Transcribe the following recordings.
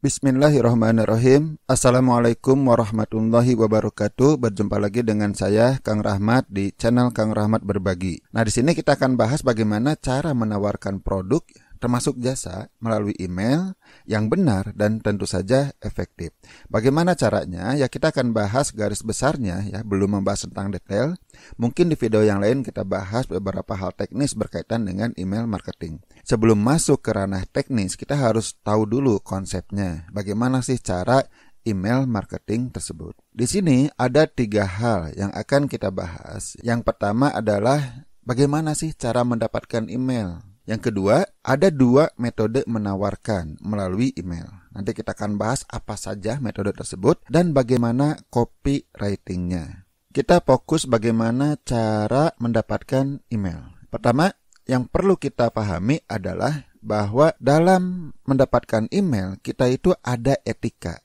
Bismillahirrahmanirrahim. Assalamualaikum warahmatullahi wabarakatuh. Berjumpa lagi dengan saya Kang Rahmat di channel Kang Rahmat Berbagi. Nah, di sini kita akan bahas bagaimana cara menawarkan produk termasuk jasa melalui email yang benar dan tentu saja efektif. Bagaimana caranya? Ya, kita akan bahas garis besarnya ya, belum membahas tentang detail. Mungkin di video yang lain kita bahas beberapa hal teknis berkaitan dengan email marketing. Sebelum masuk ke ranah teknis, kita harus tahu dulu konsepnya. Bagaimana sih cara email marketing tersebut? Di sini ada 3 hal yang akan kita bahas. Yang pertama adalah bagaimana sih cara mendapatkan email? Yang kedua, ada 2 metode menawarkan melalui email. Nanti kita akan bahas apa saja metode tersebut dan bagaimana copywritingnya. Kita fokus bagaimana cara mendapatkan email. Pertama, yang perlu kita pahami adalah bahwa dalam mendapatkan email kita itu ada etika.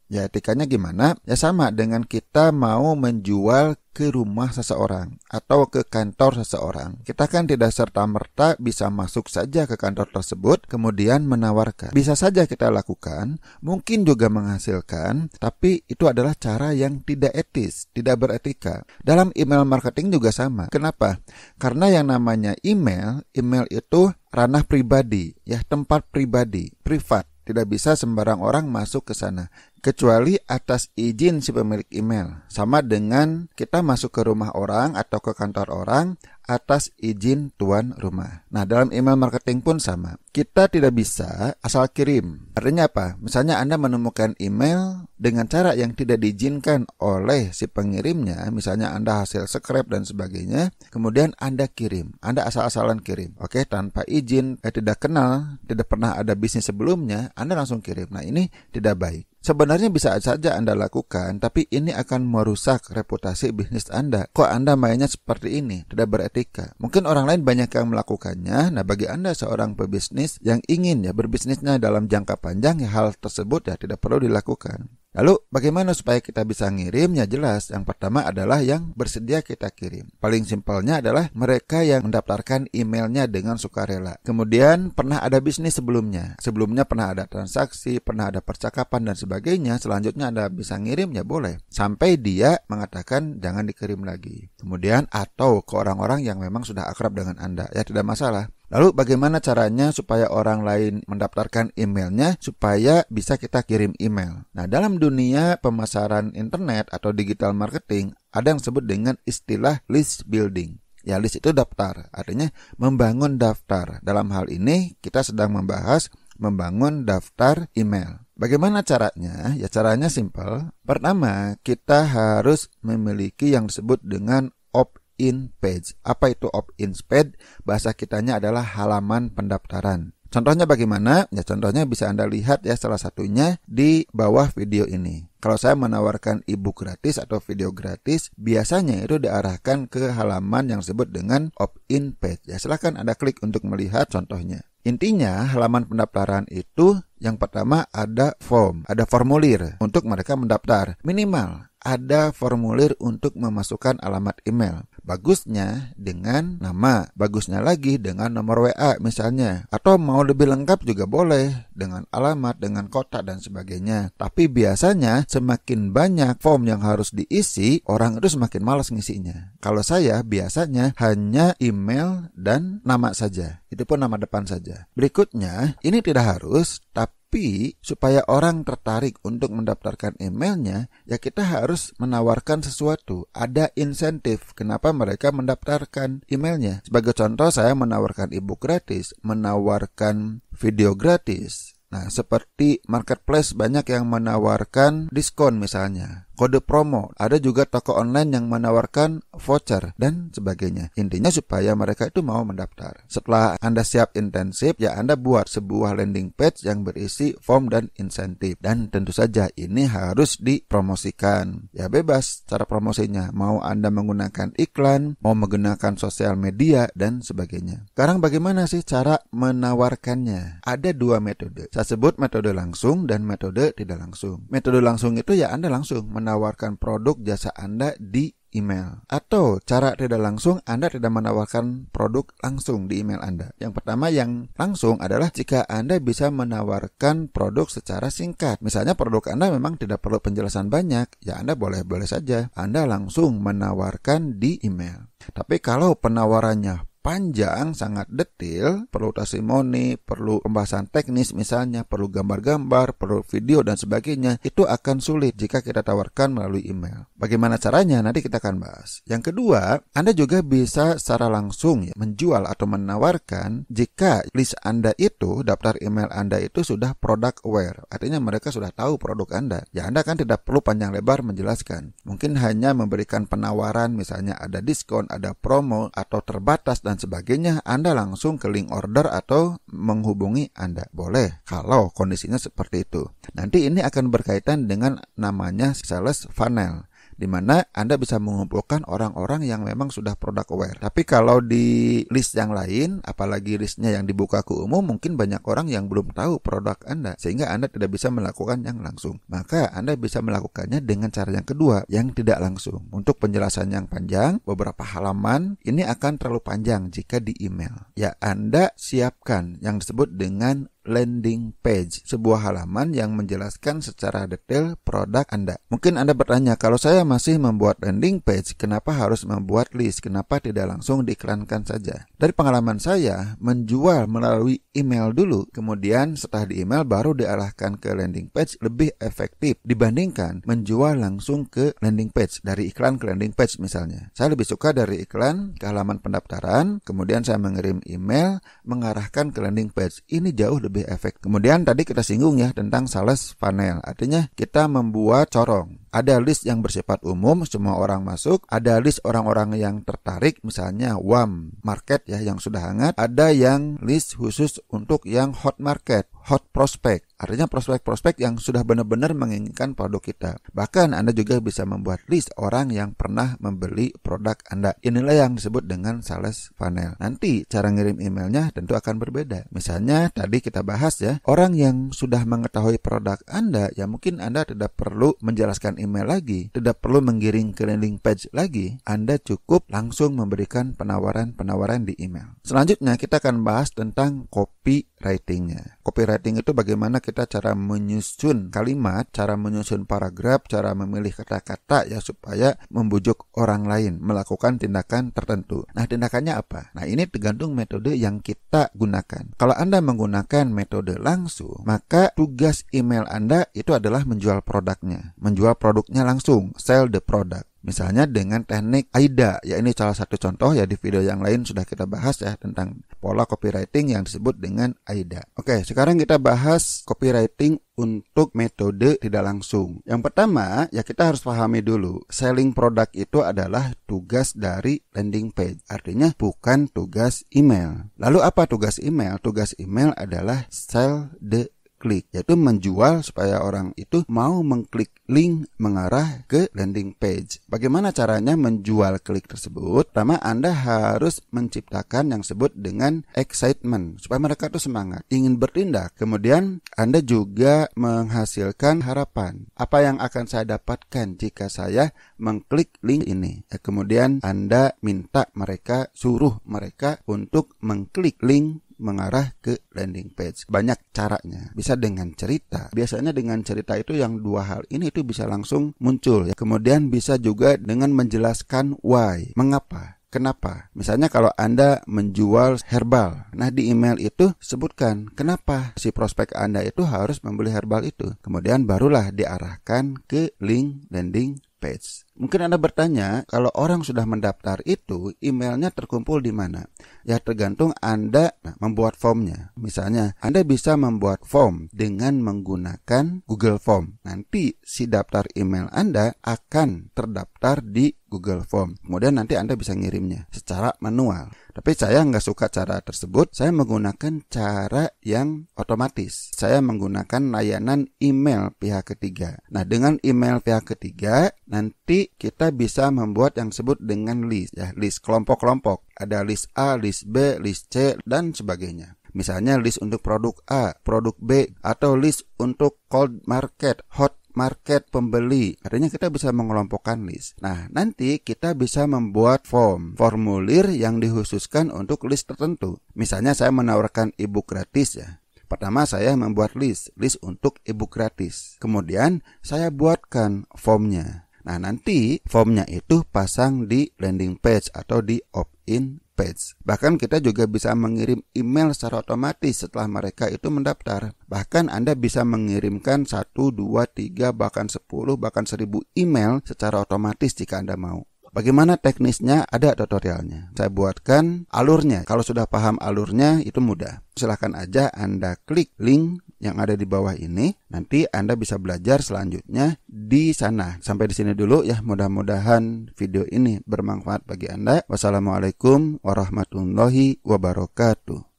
Ya, etikanya gimana? Ya sama dengan kita mau menjual ke rumah seseorang atau ke kantor seseorang. Kita kan tidak serta-merta bisa masuk saja ke kantor tersebut kemudian menawarkan. Bisa saja kita lakukan, mungkin juga menghasilkan, tapi itu adalah cara yang tidak etis, tidak beretika. Dalam email marketing juga sama. Kenapa? Karena yang namanya email itu ranah pribadi, ya, tempat pribadi, privat. Tidak bisa sembarang orang masuk ke sana, kecuali atas izin si pemilik email. Sama dengan kita masuk ke rumah orang atau ke kantor orang atas izin tuan rumah. Nah, dalam email marketing pun sama. Kita tidak bisa asal kirim. Artinya apa? Misalnya Anda menemukan email dengan cara yang tidak diizinkan oleh si pengirimnya, misalnya Anda hasil scrap dan sebagainya, kemudian Anda kirim. Anda asal-asalan kirim. Oke, tanpa izin, tidak kenal, tidak pernah ada bisnis sebelumnya, Anda langsung kirim. Nah, ini tidak baik. Sebenarnya bisa saja Anda lakukan, tapi ini akan merusak reputasi bisnis Anda. Kok Anda mainnya seperti ini? Tidak beretika. Mungkin orang lain banyak yang melakukannya. Nah, bagi Anda seorang pebisnis yang ingin berbisnisnya dalam jangka panjang, hal tersebut tidak perlu dilakukan. Lalu bagaimana supaya kita bisa ngirim? Ya jelas, yang pertama adalah yang bersedia kita kirim. Paling simpelnya adalah mereka yang mendaftarkan emailnya dengan sukarela. Kemudian pernah ada bisnis sebelumnya pernah ada transaksi, pernah ada percakapan dan sebagainya. Selanjutnya Anda bisa ngirim, ya boleh. Sampai dia mengatakan jangan dikirim lagi. Kemudian atau ke orang-orang yang memang sudah akrab dengan Anda, ya tidak masalah. Lalu bagaimana caranya supaya orang lain mendaftarkan emailnya supaya bisa kita kirim email? Nah, dalam dunia pemasaran internet atau digital marketing ada yang disebut dengan istilah list building. Ya, list itu daftar, artinya membangun daftar. Dalam hal ini kita sedang membahas membangun daftar email. Bagaimana caranya? Ya, caranya simpel. Pertama, kita harus memiliki yang disebut dengan opt-in page. Apa itu opt-in page? Bahasa kitanya adalah halaman pendaftaran. Contohnya bagaimana? Ya, contohnya bisa Anda lihat ya, salah satunya di bawah video ini. Kalau saya menawarkan e-book gratis atau video gratis, biasanya itu diarahkan ke halaman yang disebut dengan opt-in page. Ya, silakan Anda klik untuk melihat contohnya. Intinya, halaman pendaftaran itu yang pertama ada form, ada formulir untuk mereka mendaftar. Minimal ada formulir untuk memasukkan alamat email. Bagusnya dengan nama, bagusnya lagi dengan nomor WA misalnya. Atau mau lebih lengkap juga boleh, dengan alamat, dengan kota dan sebagainya. Tapi biasanya semakin banyak form yang harus diisi, orang itu semakin malas ngisinya. Kalau saya biasanya hanya email dan nama saja. Itu pun nama depan saja. Berikutnya, ini tidak harus, tapi supaya orang tertarik untuk mendaftarkan emailnya, ya kita harus menawarkan sesuatu. Ada insentif kenapa mereka mendaftarkan emailnya. Sebagai contoh, saya menawarkan e-book gratis, menawarkan video gratis. Nah, seperti marketplace banyak yang menawarkan diskon misalnya, kode promo, ada juga toko online yang menawarkan voucher dan sebagainya. Intinya supaya mereka itu mau mendaftar. Setelah Anda siap intensif, ya Anda buat sebuah landing page yang berisi form dan insentif. Dan tentu saja ini harus dipromosikan. Ya bebas cara promosinya, mau Anda menggunakan iklan, mau menggunakan sosial media dan sebagainya. Sekarang bagaimana sih cara menawarkannya? Ada 2 metode. Saya sebut metode langsung dan metode tidak langsung. Metode langsung itu ya Anda langsung menawarkan produk jasa Anda di email. Atau cara tidak langsung, Anda tidak menawarkan produk langsung di email Anda. Yang pertama yang langsung adalah jika Anda bisa menawarkan produk secara singkat. Misalnya produk Anda memang tidak perlu penjelasan banyak, ya Anda boleh-boleh saja Anda langsung menawarkan di email. Tapi kalau penawarannya panjang, sangat detail, perlu testimoni, perlu pembahasan teknis misalnya, perlu gambar-gambar, perlu video dan sebagainya, itu akan sulit jika kita tawarkan melalui email. Bagaimana caranya? Nanti kita akan bahas. Yang kedua, Anda juga bisa secara langsung menjual atau menawarkan jika list Anda itu, daftar email Anda itu sudah product aware. Artinya mereka sudah tahu produk Anda. Ya Anda kan tidak perlu panjang lebar menjelaskan. Mungkin hanya memberikan penawaran, misalnya ada diskon, ada promo, atau terbatas dan sebagainya. Anda langsung ke link order atau menghubungi Anda. Boleh kalau kondisinya seperti itu. Nanti ini akan berkaitan dengan namanya sales funnel, di mana Anda bisa mengumpulkan orang-orang yang memang sudah product aware. Tapi kalau di list yang lain, apalagi listnya yang dibuka ke umum, mungkin banyak orang yang belum tahu produk Anda, sehingga Anda tidak bisa melakukan yang langsung. Maka Anda bisa melakukannya dengan cara yang kedua, yang tidak langsung. Untuk penjelasan yang panjang, beberapa halaman, ini akan terlalu panjang jika di email. Ya, Anda siapkan yang disebut dengan landing page, sebuah halaman yang menjelaskan secara detail produk Anda. Mungkin Anda bertanya, kalau saya masih membuat landing page, kenapa harus membuat list? Kenapa tidak langsung diiklankan saja? Dari pengalaman saya, menjual melalui email dulu, kemudian setelah di email baru diarahkan ke landing page lebih efektif dibandingkan menjual langsung ke landing page, dari iklan ke landing page misalnya. Saya lebih suka dari iklan ke halaman pendaftaran, kemudian saya mengirim email mengarahkan ke landing page. Ini jauh lebih efek. Kemudian tadi kita singgung ya tentang sales funnel. Artinya kita membuat corong. Ada list yang bersifat umum, semua orang masuk. Ada list orang-orang yang tertarik, misalnya warm market ya yang sudah hangat. Ada yang list khusus untuk yang hot market, hot prospect. Artinya prospek-prospek yang sudah benar-benar menginginkan produk kita. Bahkan Anda juga bisa membuat list orang yang pernah membeli produk Anda. Inilah yang disebut dengan sales funnel. Nanti cara ngirim emailnya tentu akan berbeda. Misalnya tadi kita bahas ya, orang yang sudah mengetahui produk Anda, ya mungkin Anda tidak perlu menjelaskan email lagi, tidak perlu menggiring ke landing page lagi. Anda cukup langsung memberikan penawaran-penawaran di email. Selanjutnya kita akan bahas tentang copywriting-nya. Copywriting itu bagaimana kita cara menyusun kalimat, cara menyusun paragraf, cara memilih kata-kata ya supaya membujuk orang lain melakukan tindakan tertentu. Nah, tindakannya apa? Nah, ini tergantung metode yang kita gunakan. Kalau Anda menggunakan metode langsung, maka tugas email Anda itu adalah menjual produknya. Menjual produknya langsung, sell the product. Misalnya dengan teknik AIDA, ya ini salah satu contoh ya, di video yang lain sudah kita bahas ya tentang pola copywriting yang disebut dengan AIDA. Oke, sekarang kita bahas copywriting untuk metode tidak langsung. Yang pertama, ya kita harus pahami dulu, selling produk itu adalah tugas dari landing page. Artinya bukan tugas email. Lalu apa tugas email? Tugas email adalah sell the klik, yaitu menjual supaya orang itu mau mengklik link mengarah ke landing page. Bagaimana caranya menjual klik tersebut? Pertama, Anda harus menciptakan yang disebut dengan excitement, supaya mereka itu semangat, ingin bertindak. Kemudian Anda juga menghasilkan harapan. Apa yang akan saya dapatkan jika saya mengklik link ini? Kemudian Anda minta mereka, suruh mereka untuk mengklik link mengarah ke landing page. Banyak caranya. Bisa dengan cerita. Biasanya dengan cerita itu yang dua hal ini itu bisa langsung muncul ya. Kemudian bisa juga dengan menjelaskan why. Mengapa? Kenapa? Misalnya kalau Anda menjual herbal. Nah, di email itu sebutkan kenapa si prospek Anda itu harus membeli herbal itu. Kemudian barulah diarahkan ke link landing page. Mungkin Anda bertanya, kalau orang sudah mendaftar itu, emailnya terkumpul di mana? Ya tergantung Anda membuat formnya. Misalnya, Anda bisa membuat form dengan menggunakan Google Form. Nanti si daftar email Anda akan terdaftar di Google Form. Kemudian nanti Anda bisa ngirimnya secara manual. Tapi saya nggak suka cara tersebut. Saya menggunakan cara yang otomatis. Saya menggunakan layanan email pihak ketiga. Nah, dengan email pihak ketiga, nanti kita bisa membuat yang disebut dengan list, ya, list kelompok-kelompok. Ada list A, list B, list C, dan sebagainya. Misalnya list untuk produk A, produk B, atau list untuk cold market, hot market pembeli. Artinya kita bisa mengelompokkan list. Nah, nanti kita bisa membuat formulir yang dikhususkan untuk list tertentu. Misalnya saya menawarkan e-book gratis ya. Pertama saya membuat list untuk e-book gratis. Kemudian saya buatkan formnya. Nah, nanti formnya itu pasang di landing page atau di opt-in page. Bahkan kita juga bisa mengirim email secara otomatis setelah mereka itu mendaftar. Bahkan Anda bisa mengirimkan 1, 2, 3, bahkan 10, bahkan 1000 email secara otomatis jika Anda mau. Bagaimana teknisnya? Ada tutorialnya. Saya buatkan alurnya. Kalau sudah paham alurnya itu mudah. Silahkan aja Anda klik link yang ada di bawah ini. Nanti Anda bisa belajar selanjutnya di sana. Sampai di sini dulu ya. Mudah-mudahan video ini bermanfaat bagi Anda. Wassalamualaikum warahmatullahi wabarakatuh.